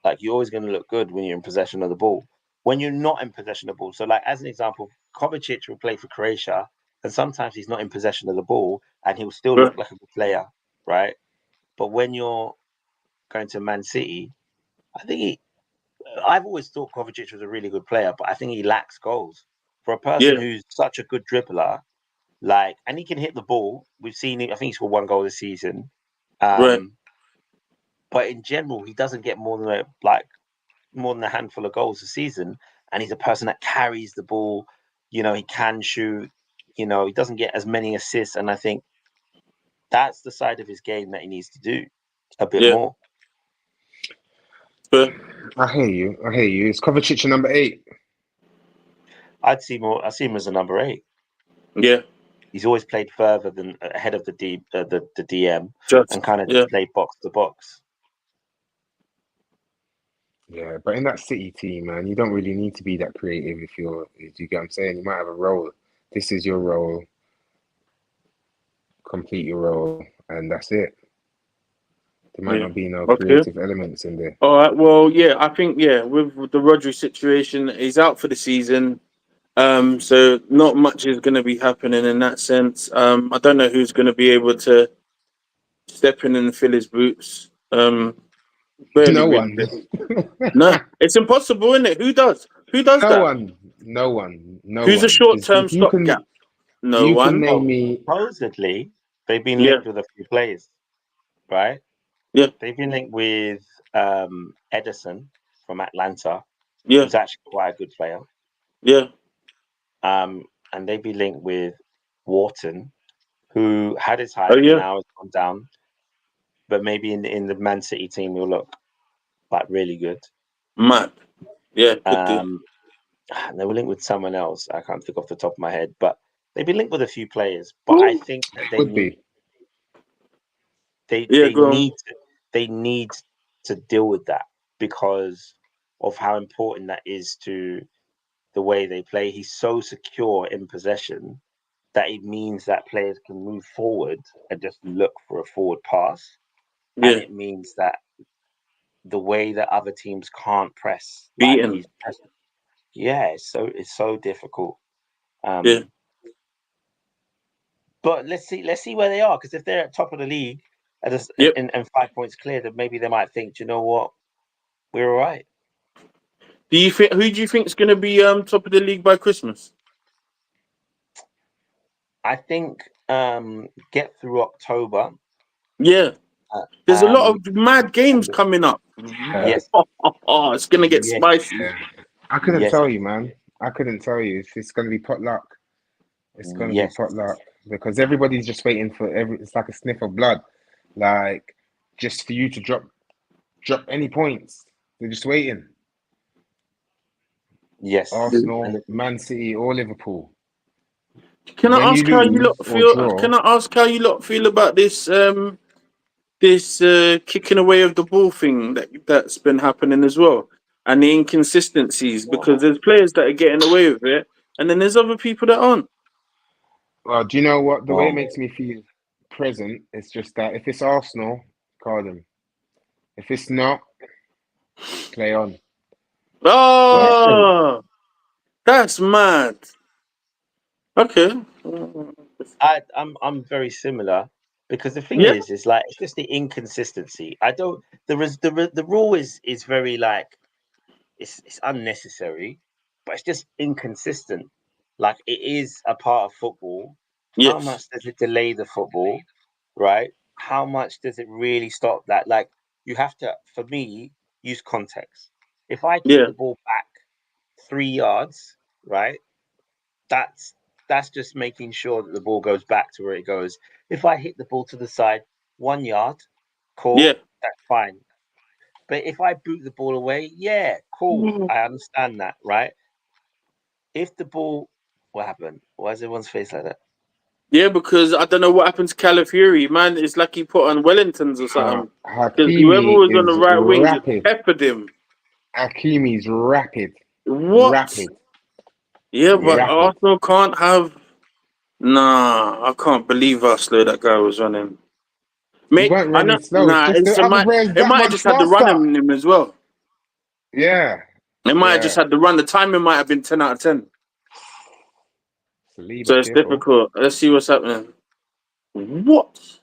Like, you're always going to look good when you're in possession of the ball. When you're not in possession of the ball, so like as an example, Kovacic will play for Croatia, and sometimes he's not in possession of the ball, and he'll still yeah, look like a good player, right? But when you're going to Man City, I think I've always thought Kovacic was a really good player, but I think he lacks goals. For a person yeah. who's such a good dribbler, and he can hit the ball. We've seen it. I think he scored 1 goal this season. Right. But in general, he doesn't get more than a handful of goals a season. And he's a person that carries the ball. He can shoot. He doesn't get as many assists. And I think that's the side of his game that he needs to do a bit Yeah. more. But I hear you. Is Kovacic a number 8? I see him as a number 8. yeah, He's always played further than ahead of the DM just and kind of yeah, just played box to box. Yeah, but in that City team, man, you don't really need to be that creative if you get what I'm saying. You might have a role. This is your role. Complete your role, and that's it. There might yeah. not be no Okay. creative elements in there. All right. Well, yeah. I think with the Rodri situation, he's out for the season. So not much is going to be happening in that sense. I don't know who's going to be able to step in and fill his boots. Barely No really. one. No, it's impossible, isn't it? Who does? Who does No that? one. No one. No Who's one. a short-term If you can, stopgap? No you can one. name me. Supposedly, they've been Yeah, linked with a few players, right? yeah, They've been linked with Edison from Atlanta, yeah, who's actually quite a good player. yeah. And they've been linked with Wharton, who had his Oh hype and yeah, now has gone down. But maybe in the Man City team, he'll look really good. mad. Yeah, could do. And they were linked with someone else. I can't think off the top of my head, but they've been linked with a few players. But I think that they Would need be. Yeah, go on. they need to deal with that because of how important that is to the way they play. He's so secure in possession that it means that players can move forward and just look for a forward pass. And Yeah, it means that the way that other teams can't press, like when beaten. he's pressing, yeah, it's so difficult. Yeah, But let's see where they are, because if they're at top of the league yep. and 5 points clear, then maybe they might think, do you know what, we're all right. Do you think? Who do you think is going to be top of the league by Christmas? I think get through October. Yeah, there's a lot of mad games and coming up. yes, Oh, it's going to get yes, spicy. Yeah. I couldn't yes, tell you, man. I couldn't tell you if it's going to be potluck. It's going to be yes. potluck because everybody's just waiting for It's like a sniff of blood, like just for you to drop any points. They're just waiting. Yes. Arsenal, And Man City, or Liverpool. Can I When you ask how you lose lot or feel? draw, Can I ask how you lot feel about this? This kicking away of the ball thing that's been happening as well. and the inconsistencies, because there's players that are getting away with it, and then there's other people that aren't. Well, do you know what? The way it Oh. makes me feel present is just that if it's Arsenal, call them. If it's not, play on. Oh, that's mad. Okay. I'm very similar because the thing Yeah. is like it's just the inconsistency. I don't the rule is very like it's unnecessary, but it's just inconsistent. Like it is a part of football. How Yes. much does it delay the football, right? How much does it really stop that? Like you have to, for me, use context. If I kick Yeah. the ball back 3 yards, right? That's that's just making sure that the ball goes back to where it goes. If I hit the ball to the side 1 yard, Yeah. cool, that's fine. But if I boot the ball away, yeah, cool. I understand that, right? If the ball, what happened? Why is everyone's face like that? Yeah, because I don't know what happened to Calafiori, man. It's like he put on Wellingtons or something. Because whoever Hakimi was on the is right wing just rapid. peppered him. Hakimi's rapid. What? Rapid. Yeah, but Rapid. Arsenal can't have. Nah, I can't believe how slow that guy was running. He Mate, weren't I know. running slow. It's Nah, just the it other might. players It that might have much just had the run faster. in him as well. Yeah. It might have Yeah. just had the run. The timing might have been 10 out of 10. Saliba, So it's careful. difficult. Let's see what's happening. What?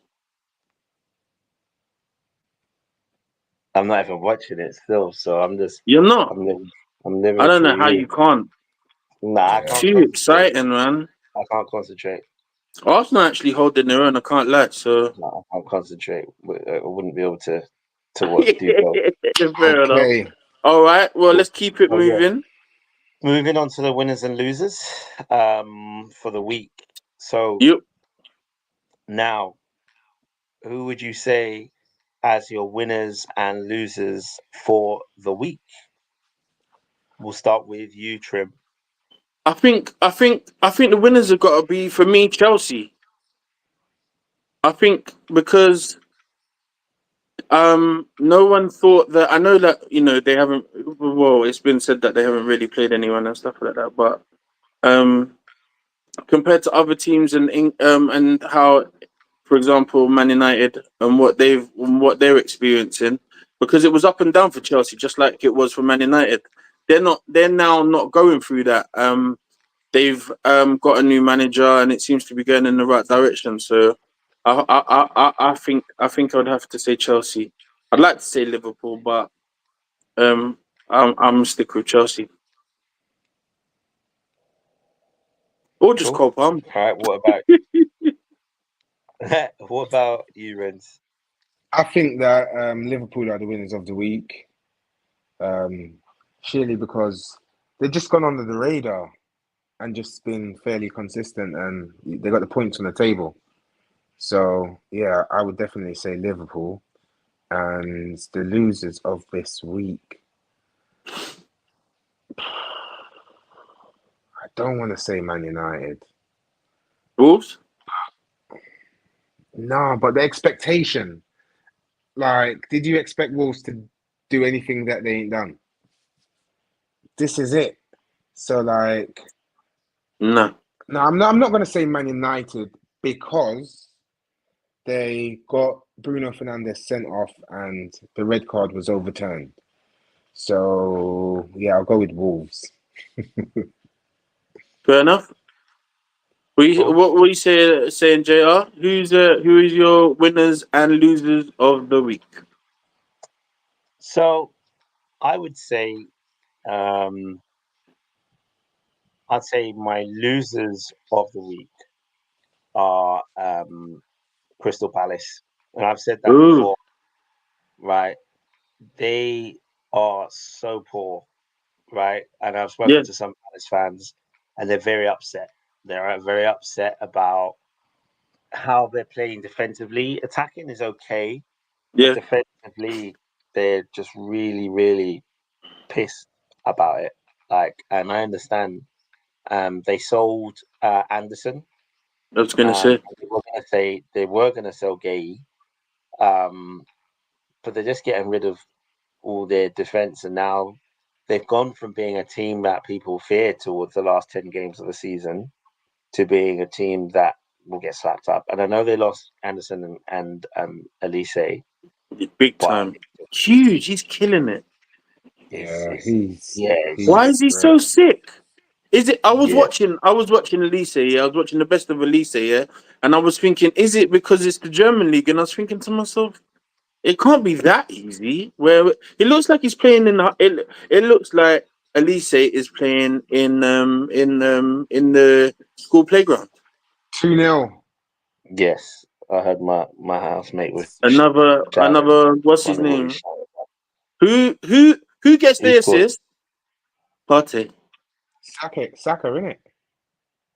I'm not even watching it still, so You're not. I'm living I don't know through how you. you can't. Nah, I Yeah. can't Too concentrate. exciting, man. I can't concentrate. Arsenal actually holding their own. I can't lie. So No, I can't concentrate. I wouldn't be able to do both. fair enough. Okay. All right. Well, let's keep it Well, yeah. moving. Moving on to the winners and losers for the week. So You. now, who would you say as your winners and losers for the week? We'll start with you, Trim. I think the winners have got to be for me Chelsea. I think because no one thought that. I know that they haven't. Well, it's been said that they haven't really played anyone and stuff like that. But compared to other teams and how, for example, Man United and what they're experiencing, because it was up and down for Chelsea, just like it was for Man United. They're now not going through that. They've got a new manager, and it seems to be going in the right direction. So, I think I would have to say Chelsea. I'd like to say Liverpool, but I'm stick with Chelsea or just Cool. Cole Palmer. All right. What about what about you, Renz? I think that Liverpool are the winners of the week. Surely because they've just gone under the radar and just been fairly consistent, and they got the points on the table. So yeah, I would definitely say Liverpool. And the losers of this week, I don't want to say Man United. Wolves. No, but the expectation. Like, did you expect Wolves to do anything that they ain't done? This is it. So like, No. no, I'm not gonna say Man United because they got Bruno Fernandes sent off and the red card was overturned. So yeah, I'll go with Wolves. Fair enough. What were you saying, JR? Who is your winners and losers of the week? So I would say um, I'd say my losers of the week are Crystal Palace, and I've said that Ooh, before. Right? They are so poor, right? And I've yeah, spoken to some Palace fans, and they're very upset. They're very upset about how they're playing defensively. Attacking is okay, but yeah, defensively, they're just really, really pissed about it. Like, and I understand. They sold Anderson. I was gonna say, They were gonna sell Gay, um, but they're just getting rid of all their defense, and now they've gone from being a team that people fear towards the last 10 games of the season to being a team that will get slapped up. And I know they lost Anderson and Elise. Big but time. Huge. He's killing it. He's Why is he so great. sick? Is it? I was Yeah. watching Elise. Yeah, I was watching the best of Elise. Yeah, and I was thinking, is it because it's the German league? And I was thinking to myself, it can't be that easy. Where it looks like he's playing in. It looks like Elise is playing in the school playground. 2-0. Yes, I heard my housemate was Another. What's his wondering what name? he's shouting about. Who gets the Who scored? assist? Partey. Saka, innit?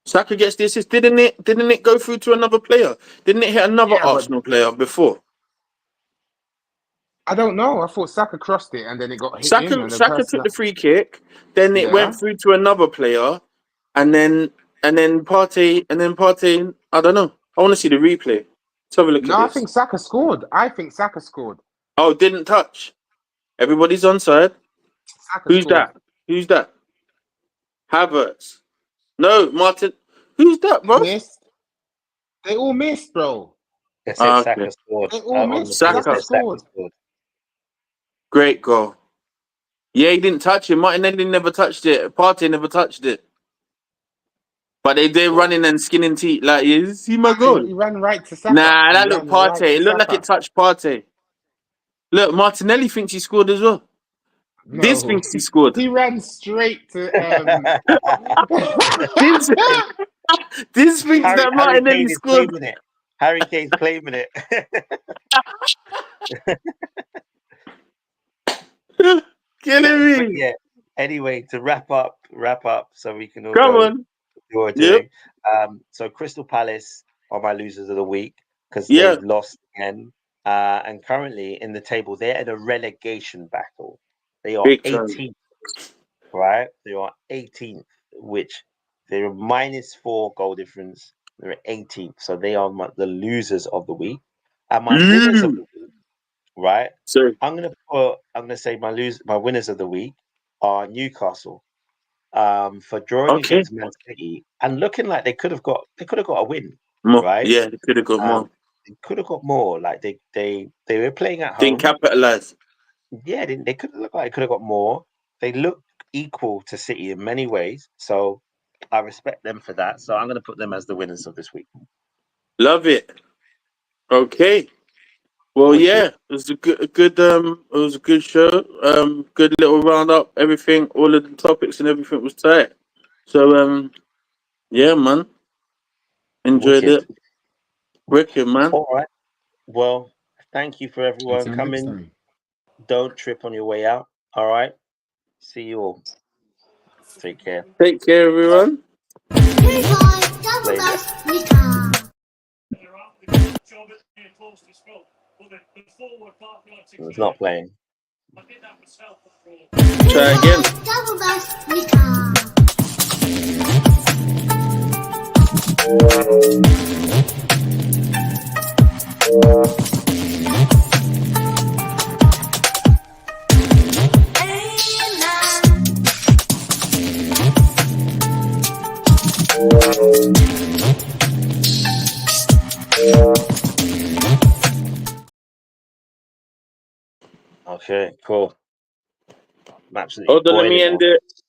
Saka gets the assist. Didn't it go through to another player? Didn't it hit another Yeah, but- Arsenal player before? I don't know. I thought Saka crossed it and then it got hit in. And Saka took the free kick, then it went through to another player, and then Partey. I don't know. I want to see the replay. Let's have a look No, at I this. think Saka scored. Oh, didn't touch. Everybody's onside. Who's that? Havertz. No, Martin. Who's that, bro? Missed. They all missed, bro. They said Okay. Saka scored. They all On missed. the Saka field, they said scored. Great goal. Yeah, he didn't touch it. Martinelli never touched it. Partey never touched it. But they're running and skinning teeth like, you see my goal? He ran right to Saka. Nah, that He looked ran right Partey. to It looked like Saka. it touched Partey. Look, Martinelli thinks he scored as well. No. This thinks he scored. He ran straight to. This thinks that Martinelli Kane is scored. claiming it. Harry Kane's claiming it. Killing But me. yeah. Anyway, to wrap up, so we can all Come go on. do what we're doing. So Crystal Palace are my losers of the week because Yeah. they've lost again. And currently in the table, they're in a relegation battle. They are Big time. 18th, right? They are 18th, which they're a -4 goal difference. They're 18th, so they are the losers of the week. And my winners of the week, right? So I'm gonna say my winners of the week are Newcastle, for drawing Okay. against Man City and looking like they could have got a win. more. Right. Yeah, they could have got more. They could have got more. Like they were playing at home. Didn't capitalize. Yeah, they could look like they could have got more. They look equal to City in many ways, so I respect them for that. So I'm going to put them as the winners of this week. Love it. Okay. Well, Wicked. yeah, it was a good show. Good little roundup. Everything, all of the topics and everything was tight. So, yeah, man, enjoyed Wicked. it. Wicked, man. All right. Well, thank you for everyone Until next coming. time. Don't trip on your way out. All right. See you all. Take care. Take care, everyone. Goodbye, double bus, we come. It's not playing. Try again. Goodbye, double bus, we come. Okay, cool. I'm absolutely Hold on, let me boiling end now. it.